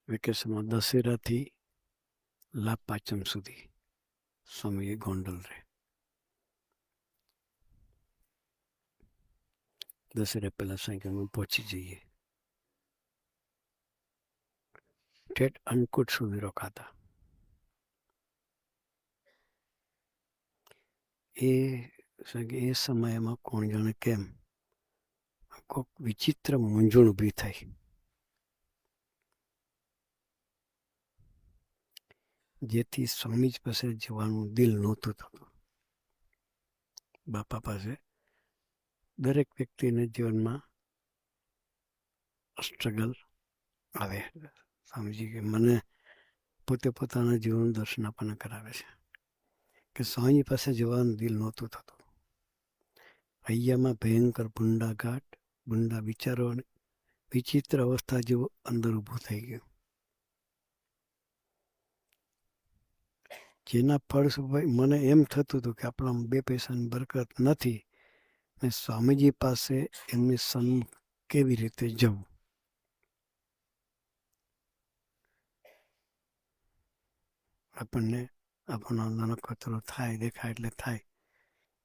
વેકેશનમાં દશેરાથી લાભ પાંચમ સુધી સ્વામીએ ગોંડલ રહે. દશેરા પહેલાં સાયકલમાં પહોંચી જઈએ. ઠેઠ અન્નકૂટ સુધી રોકાતા. એ સમયમાં કોણ જાણે કેમ કોઈક વિચિત્ર મૂંઝવણ ઊભી થઈ. જેથી સ્વામી પાસે જવાનું દિલ નહોતું થતું. બાપા પાસે દરેક વ્યક્તિને જીવનમાં સ્ટ્રગલ આવે. સ્વામીજી કે મને પોતે પોતાના જીવન દર્શન આપણને કરાવે છે કે સ્વામી પાસે જવાનું દિલ નહોતું થતું. હૈયામાં ભયંકર ભૂંડા વિચારો અને વિચિત્ર અવસ્થા જેવું અંદર ઊભું થઈ ગયું. જેના ફળ મને એમ થતું હતું કે આપણા બે પૈસાની બરકત નથી ને સ્વામીજી પાસે એમની સન્મુખ કેવી રીતે જવું. આપણને આપણો નાનો કચરો થાય દેખાય એટલે થાય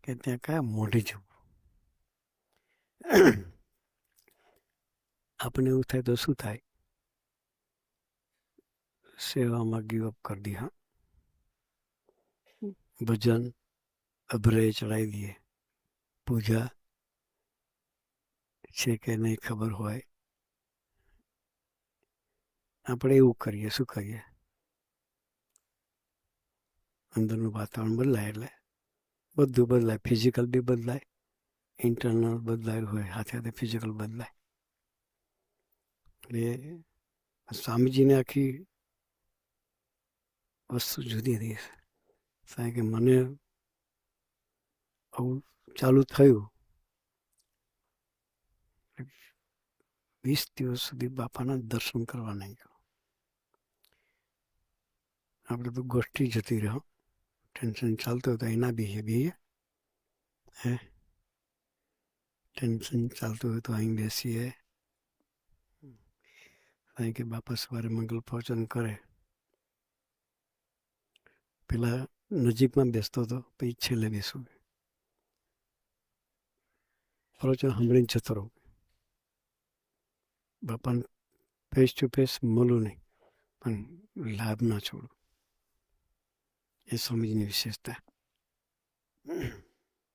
કે ત્યાં કયા મોઢે જવું. આપણને એવું થાય તો શું થાય? સેવામાં ગીવ અપ કરી દી. હા, ભજન અભરે ચડાવી દઈએ. પૂજા છે કે નહીં ખબર હોય, આપણે એવું કરીએ. શું કરીએ? અંદરનું વાતાવરણ બદલાય એટલે બધું બદલાય. ફિઝિકલ બી બદલાય, ઇન્ટરનલ બદલાય હોય, સાથે સાથે ફિઝિકલ બદલાય. એટલે સ્વામીજીને આખી વસ્તુ જુદી હતી. કારણ કે મને આવું ચાલુ થયું. 20 દિવસ સુધી બાપાના દર્શન કરવા નહીં ગયો. આપણે તો ગોષ્ઠી જતી રહ્યો. ટેન્શન ચાલતું હતું એના બી હે ટેન્શન ચાલતું હોય તો અહીં બેસીએ. કારણ કે બાપા સવારે મંગલ પ્રવચન કરે. પેલા નજીકમાં બેસતો હતો, પછી છેલ્લે બેસવું. પ્રવચન સાંભળીને જતો રહું. બાપાને ફેસ ટુ ફેસ મળું નહીં, પણ લાભ ના છોડું. એ સ્વામીજીની વિશેષતા.